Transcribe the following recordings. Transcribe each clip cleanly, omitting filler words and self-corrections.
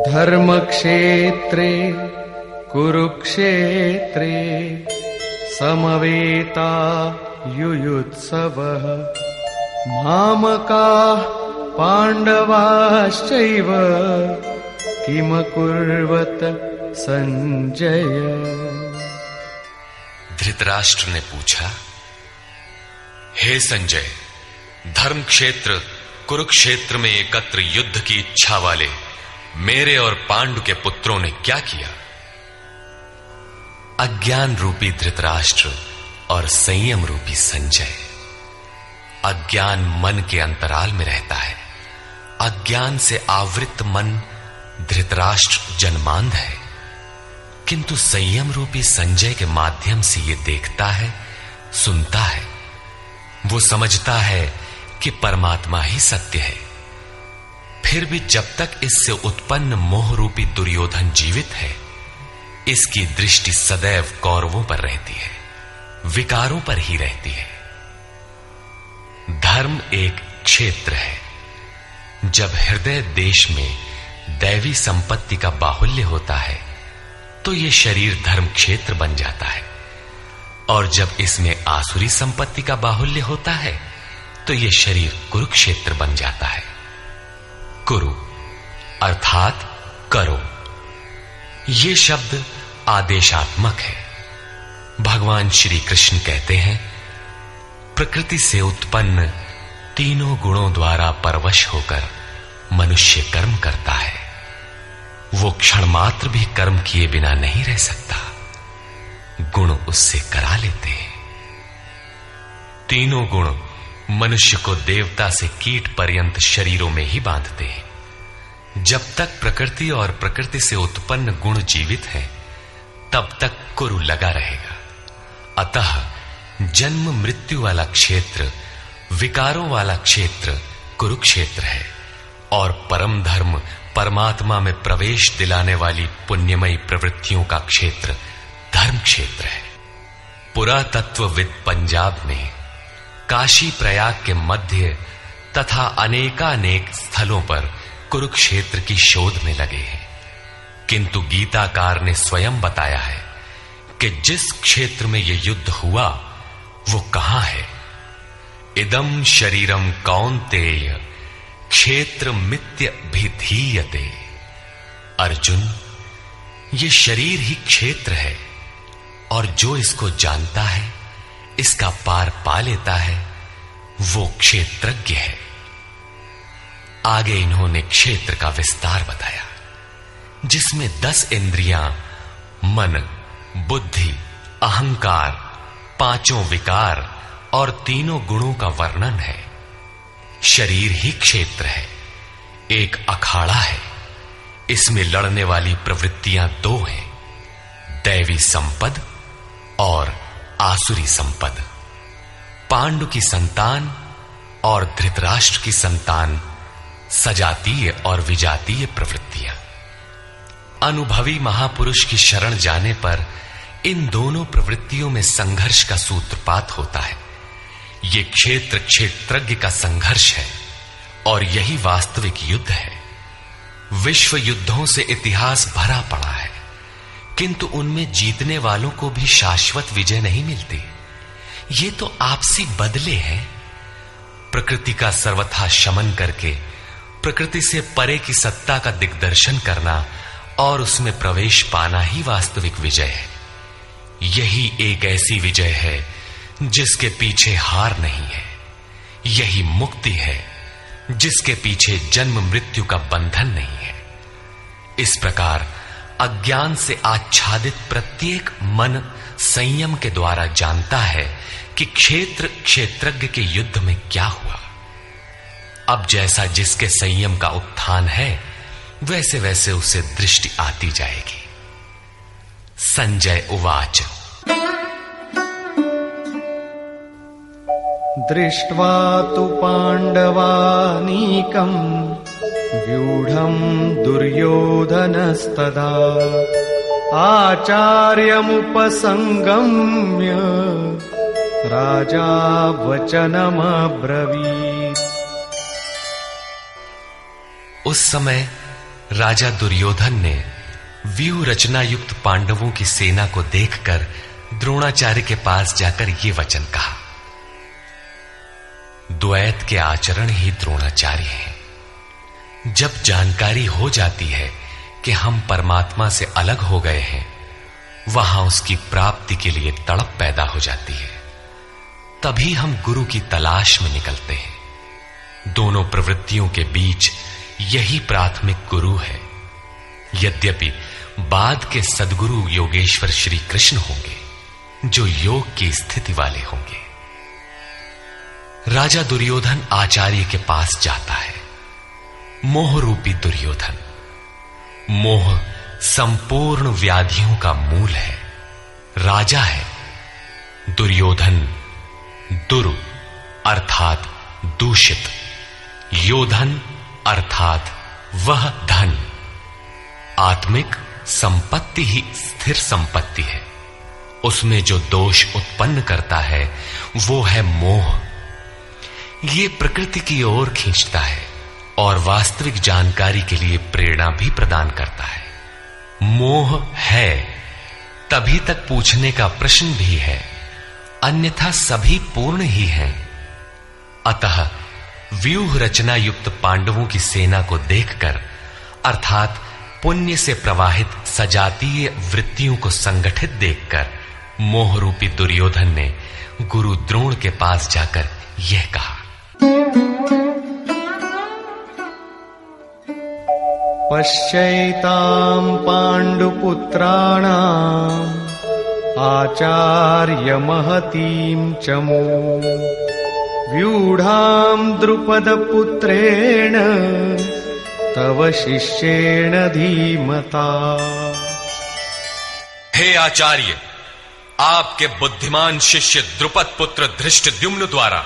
धर्मक्षेत्रे कुरुक्षेत्रे समवेता युयुत्सवः मामकाः पाण्डवाश्चैव किमकुर्वत संजय। धृतराष्ट्र ने पूछा, हे संजय, धर्म क्षेत्र कुरुक्षेत्र में एकत्र युद्ध की इच्छा वाले मेरे और पांडु के पुत्रों ने क्या किया? अज्ञान रूपी धृतराष्ट्र और संयम रूपी संजय। अज्ञान मन के अंतराल में रहता है। अज्ञान से आवृत मन धृतराष्ट्र जन्मांध है, किंतु संयम रूपी संजय के माध्यम से यह देखता है, सुनता है। वो समझता है कि परमात्मा ही सत्य है। फिर भी जब तक इससे उत्पन्न मोह रूपी दुर्योधन जीवित है, इसकी दृष्टि सदैव कौरवों पर रहती है, विकारों पर ही रहती है। धर्म एक क्षेत्र है। जब हृदय देश में दैवी संपत्ति का बाहुल्य होता है तो यह शरीर धर्म क्षेत्र बन जाता है, और जब इसमें आसुरी संपत्ति का बाहुल्य होता है तो यह शरीर कुरुक्षेत्र बन जाता है। कुरु अर्थात करो। यह शब्द आदेशात्मक है। भगवान श्री कृष्ण कहते हैं, प्रकृति से उत्पन्न तीनों गुणों द्वारा परवश होकर मनुष्य कर्म करता है। वो क्षण मात्र भी कर्म किए बिना नहीं रह सकता। गुण उससे करा लेते हैं। तीनों गुण मनुष्य को देवता से कीट पर्यंत शरीरों में ही बांधते हैं। जब तक प्रकृति और प्रकृति से उत्पन्न गुण जीवित हैं, तब तक कुरु लगा रहेगा। अतः जन्म मृत्यु वाला क्षेत्र, विकारों वाला क्षेत्र कुरुक्षेत्र है, और परम धर्म परमात्मा में प्रवेश दिलाने वाली पुण्यमयी प्रवृत्तियों का क्षेत्र धर्म क्षेत्र है। पुरातत्वविद पंजाब में काशी प्रयाग के मध्य तथा अनेकानेक स्थलों पर कुरुक्षेत्र की शोध में लगे हैं, किंतु गीताकार ने स्वयं बताया है कि जिस क्षेत्र में यह युद्ध हुआ वो कहां है। इदम शरीरम कौन्तेय क्षेत्र मित्य भिधीयते। अर्जुन, ये शरीर ही क्षेत्र है, और जो इसको जानता है, इसका पार पा लेता है, वो क्षेत्रज्ञ है। आगे इन्होंने क्षेत्र का विस्तार बताया, जिसमें 10 इंद्रियां, मन, बुद्धि, अहंकार, 5 विकार और 3 गुणों का वर्णन है। शरीर ही क्षेत्र है, एक अखाड़ा है। इसमें लड़ने वाली प्रवृत्तियां 2 हैं, दैवी संपद और आसुरी संपद। पांडु की संतान और धृतराष्ट्र की संतान सजातीय और विजातीय प्रवृत्तियां। अनुभवी महापुरुष की शरण जाने पर इन दोनों प्रवृत्तियों में संघर्ष का सूत्रपात होता है। यह क्षेत्र क्षेत्रज्ञ का संघर्ष है, और यही वास्तविक युद्ध है। विश्व युद्धों से इतिहास भरा पड़ा है, किंतु उनमें जीतने वालों को भी शाश्वत विजय नहीं मिलती। ये तो आपसी बदले हैं। प्रकृति का सर्वथा शमन करके प्रकृति से परे की सत्ता का दिग्दर्शन करना और उसमें प्रवेश पाना ही वास्तविक विजय है। यही एक ऐसी विजय है जिसके पीछे हार नहीं है। यही मुक्ति है जिसके पीछे जन्म मृत्यु का बंधन नहीं है। इस प्रकार अज्ञान से आच्छादित प्रत्येक मन संयम के द्वारा जानता है कि क्षेत्र क्षेत्रज्ञ के युद्ध में क्या हुआ। अब जैसा जिसके संयम का उत्थान है, वैसे वैसे उसे दृष्टि आती जाएगी। संजय उवाच। दृष्ट्वा तु पाण्डवानीकम् व्यूढम् दुर्योधनस्तदा आचार्यमुपसंगम्य राजा वचनमब्रवीत्। उस समय राजा दुर्योधन ने व्यूह रचना युक्त पांडवों की सेना को देखकर द्रोणाचार्य के पास जाकर ये वचन कहा, द्वैत के आचरण ही द्रोणाचार्य हैं। जब जानकारी हो जाती है कि हम परमात्मा से अलग हो गए हैं, वहां उसकी प्राप्ति के लिए तड़प पैदा हो जाती है। तभी हम गुरु की तलाश में निकलते हैं। दोनों प्रवृत्तियों के बीच यही प्राथमिक गुरु है। यद्यपि बाद के सद्गुरु योगेश्वर श्री कृष्ण होंगे, जो योग की स्थिति वाले होंगे। राजा दुर्योधन आचार्य के पास जाता है। मोह रूपी दुर्योधन। मोह संपूर्ण व्याधियों का मूल है। राजा है, दुर्योधन दुर अर्थात दूषित, योधन अर्थात वह धन। आत्मिक संपत्ति ही स्थिर संपत्ति है। उसमें जो दोष उत्पन्न करता है वो है मोह। ये प्रकृति की ओर खींचता है और वास्तविक जानकारी के लिए प्रेरणा भी प्रदान करता है। मोह है तभी तक पूछने का प्रश्न भी है, अन्यथा सभी पूर्ण ही हैं। अतः व्यूह रचना युक्त पांडवों की सेना को देखकर, अर्थात पुण्य से प्रवाहित सजातीय वृत्तियों को संगठित देखकर, मोह रूपी दुर्योधन ने गुरु द्रोण के पास जाकर यह कहा, पश्यैतां पांडुपुत्राणां आचार्य महतीं चमू व्यूढ़ां द्रुपदपुत्रेण तव शिष्येण धीमता। हे आचार्य, आपके बुद्धिमान शिष्य द्रुपद पुत्र धृष्टद्युम्न द्वारा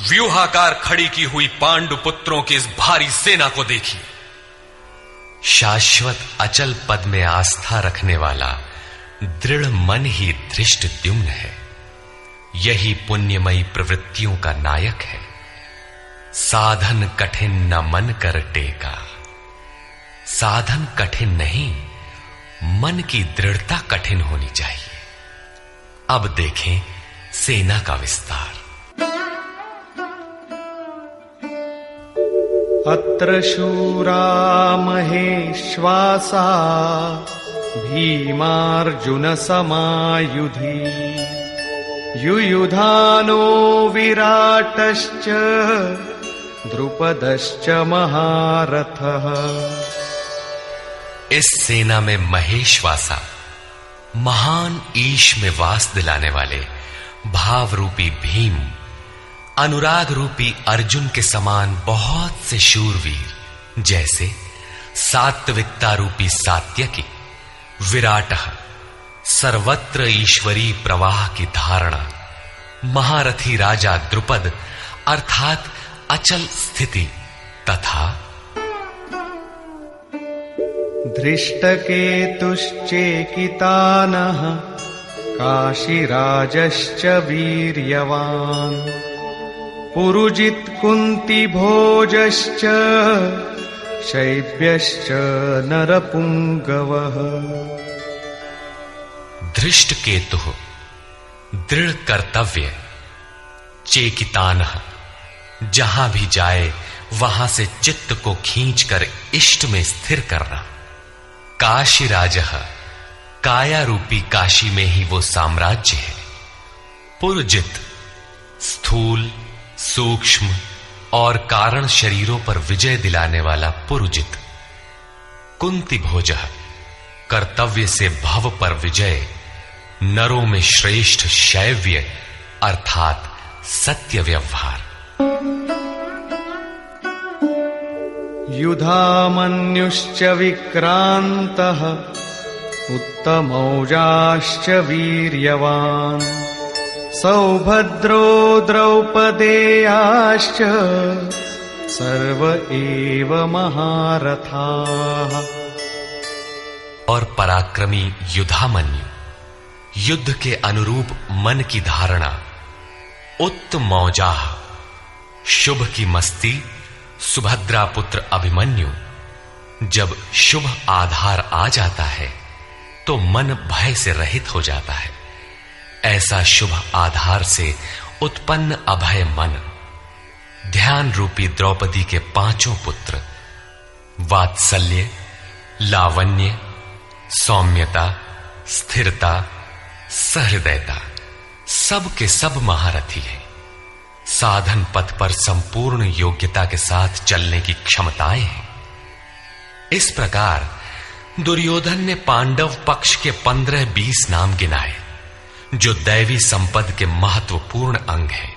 व्यूहाकार खड़ी की हुई पांडु पुत्रों की इस भारी सेना को देखिए। शाश्वत अचल पद में आस्था रखने वाला दृढ़ मन ही धृष्टद्युम्न है। यही पुण्यमयी प्रवृत्तियों का नायक है। साधन कठिन न मन कर टेका। साधन कठिन नहीं, मन की दृढ़ता कठिन होनी चाहिए। अब देखें सेना का विस्तार। अत्र शूरा महेश्वासा भीमार्जुन समायुधि युयुधानो विराटश्च द्रुपदश्च महारथः। इस सेना में महेश्वासा, महान ईश में वास दिलाने वाले भाव रूपी भीम, अनुराग रूपी अर्जुन के समान बहुत से शूरवीर, जैसे सात्विकता रूपी सात्यकी, विराट सर्वत्र ईश्वरी प्रवाह की धारणा, महारथी राजा द्रुपद अर्थात अचल स्थिति, तथा धृष्टकेतुश्चेकितानः काशीराजश्च वीर्यवान् पुरुजित कुंती भोजश्च शैब्यश्च नरपुंगवः। धृष्ट केतु दृढ़ कर्तव्य, चेकितानः जहां भी जाए वहां से चित्त को खींचकर इष्ट में स्थिर करना, काशीराजः काया रूपी काशी में ही वो साम्राज्य है, पुरुजित स्थूल सूक्ष्म और कारण शरीरों पर विजय दिलाने वाला पुरुजित, कुंती भोजः कर्तव्य से भव पर विजय, नरों में श्रेष्ठ शैव्य अर्थात सत्य व्यवहार। युधामन्युश्च विक्रान्तः उत्तमौजाश्च वीर्यवान् सौभद्रो द्रौपदेयाश्च सर्व एव महारथाः। और पराक्रमी युधामन्यु, युद्ध के अनुरूप मन की धारणा, उत्तमौजाः शुभ की मस्ती सुभद्रा पुत्र अभिमन्यु, जब शुभ आधार आ जाता है तो मन भय से रहित हो जाता है। ऐसा शुभ आधार से उत्पन्न अभय मन ध्यान रूपी द्रौपदी के पांचों पुत्र वात्सल्य, लावण्य, सौम्यता, स्थिरता, सहृदयता सब के सब महारथी है। साधन पथ पर संपूर्ण योग्यता के साथ चलने की क्षमताएं हैं। इस प्रकार दुर्योधन ने पांडव पक्ष के 15-20 नाम गिनाए जो दैवी संपद के महत्वपूर्ण अंग हैं।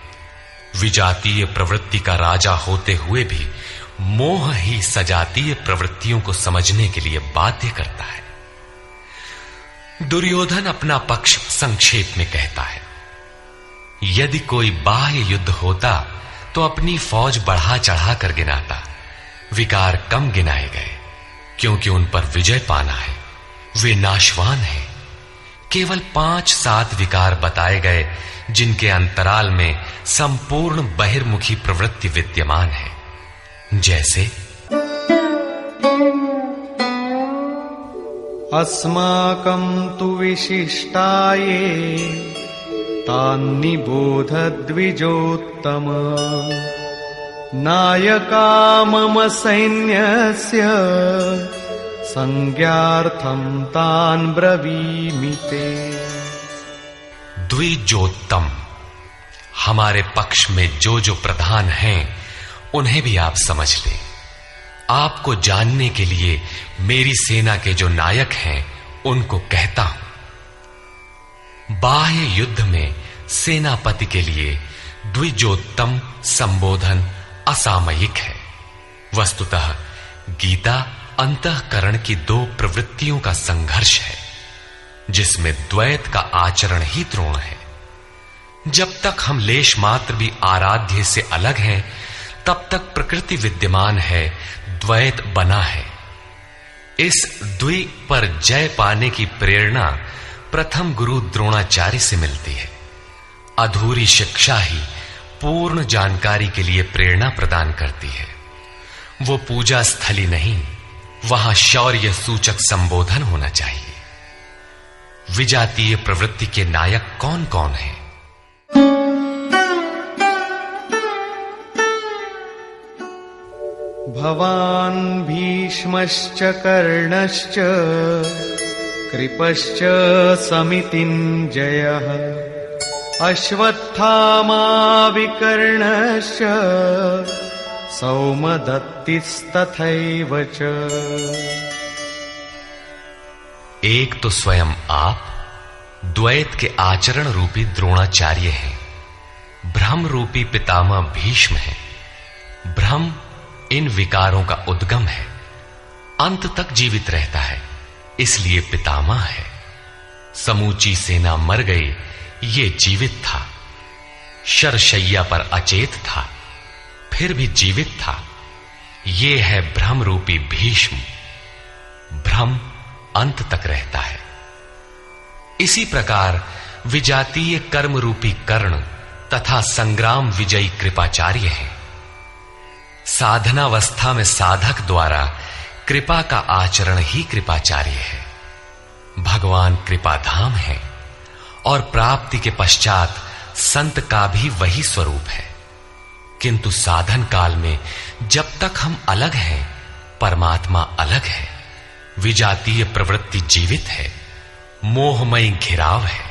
विजातीय प्रवृत्ति का राजा होते हुए भी मोह ही सजातीय प्रवृत्तियों को समझने के लिए बाध्य करता है। दुर्योधन अपना पक्ष संक्षेप में कहता है, यदि कोई बाह्य युद्ध होता तो अपनी फौज बढ़ा चढ़ा कर गिनाता। विकार कम गिनाए गए क्योंकि उन पर विजय पाना है। वे नाशवान हैं। केवल 5-7 विकार बताए गए जिनके अंतराल में संपूर्ण बहिर्मुखी प्रवृत्ति विद्यमान है। जैसे अस्माकं तु विशिष्टाये तान्निबोध द्विजोत्तम नायका मम सैन्यस्य संज्ञार्थं तान् ब्रवीमि ते। द्विजोत्तम, हमारे पक्ष में जो प्रधान हैं उन्हें भी आप समझ लें। आपको जानने के लिए मेरी सेना के जो नायक हैं उनको कहता हूं। बाह्य युद्ध में सेनापति के लिए द्विजोत्तम संबोधन असामयिक है। वस्तुतः गीता अंतःकरण की 2 प्रवृत्तियों का संघर्ष है जिसमें द्वैत का आचरण ही द्रोण है। जब तक हम लेश मात्र भी आराध्य से अलग हैं तब तक प्रकृति विद्यमान है, द्वैत बना है। इस द्वि पर जय पाने की प्रेरणा प्रथम गुरु द्रोणाचार्य से मिलती है। अधूरी शिक्षा ही पूर्ण जानकारी के लिए प्रेरणा प्रदान करती है। वो पूजा स्थली नहीं, वहां शौर्य सूचक संबोधन होना चाहिए। विजातीय प्रवृत्ति के नायक कौन कौन हैं? भवान् भीष्मश्च कर्णश्च कृपश्च समितिञ्जयः अश्वत्थामा विकर्णश्च सौमदत्तिस्तथैव च। एक तो स्वयं आप द्वैत के आचरण रूपी द्रोणाचार्य हैं। भ्रम रूपी पितामह भीष्म है। भ्रम इन विकारों का उद्गम है, अंत तक जीवित रहता है, इसलिए पितामह है। समूची सेना मर गई, ये जीवित था। शरशैया पर अचेत था, फिर भी जीवित था। ये है भ्रम रूपी भीष्म। भ्रम अंत तक रहता है। इसी प्रकार विजातीय कर्म रूपी कर्ण तथा संग्राम विजयी कृपाचार्य है। साधनावस्था में साधक द्वारा कृपा का आचरण ही कृपाचार्य है। भगवान कृपाधाम है और प्राप्ति के पश्चात संत का भी वही स्वरूप है। किंतु साधन काल में जब तक हम अलग हैं, परमात्मा अलग है। विजातीय प्रवृत्ति जीवित है, मोहमयी घिराव है।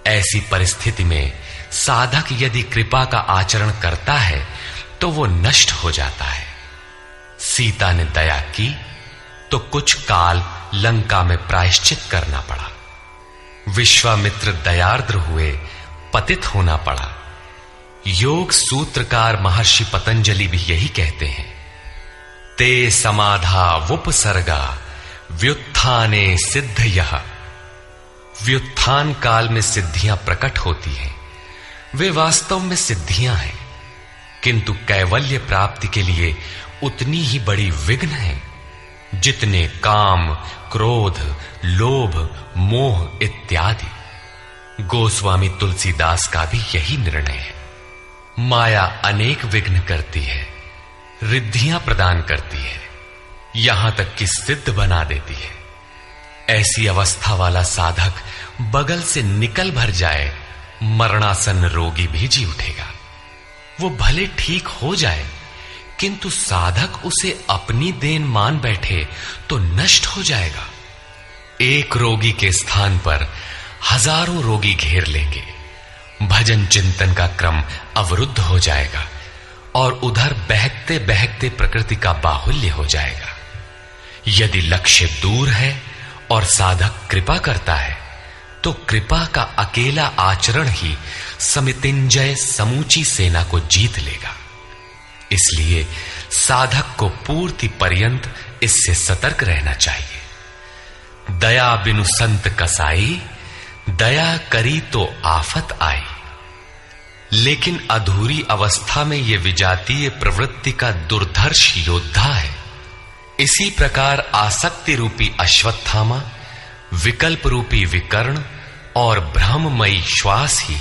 ऐसी परिस्थिति में साधक यदि कृपा का आचरण करता है तो वो नष्ट हो जाता है। सीता ने दया की तो कुछ काल लंका में प्रायश्चित करना पड़ा। विश्वामित्र दयार्द्र हुए, पतित होना पड़ा। योग सूत्रकार महर्षि पतंजलि भी यही कहते हैं, ते समाधा वुपसर्गा व्युत्थाने सिद्धयः। व्युत्थान काल में सिद्धियां प्रकट होती हैं, वे वास्तव में सिद्धियां हैं, किंतु कैवल्य प्राप्ति के लिए उतनी ही बड़ी विघ्न है जितने काम, क्रोध, लोभ, मोह इत्यादि। गोस्वामी तुलसीदास का भी यही निर्णय है। माया अनेक विघ्न करती है, रिद्धियां प्रदान करती है, यहां तक कि सिद्ध बना देती है। ऐसी अवस्था वाला साधक बगल से निकल भर जाए, मरणासन रोगी भी जी उठेगा। वो भले ठीक हो जाए, किंतु साधक उसे अपनी देन मान बैठे तो नष्ट हो जाएगा। एक रोगी के स्थान पर हजारों रोगी घेर लेंगे। भजन चिंतन का क्रम अवरुद्ध हो जाएगा और उधर बहकते बहकते प्रकृति का बाहुल्य हो जाएगा। यदि लक्ष्य दूर है और साधक कृपा करता है, तो कृपा का अकेला आचरण ही समितिंजय समूची सेना को जीत लेगा। इसलिए साधक को पूर्ति पर्यंत इससे सतर्क रहना चाहिए। दया बिनु संत कसाई, दया करी तो आफत आई। लेकिन अधूरी अवस्था में यह विजातीय प्रवृत्ति का दुर्धर्ष योद्धा है। इसी प्रकार आसक्ति रूपी अश्वत्थामा, विकल्प रूपी विकर्ण और भ्रममयी श्वास ही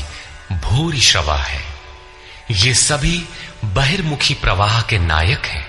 भूरि श्रवा है। ये सभी बहिर्मुखी प्रवाह के नायक हैं।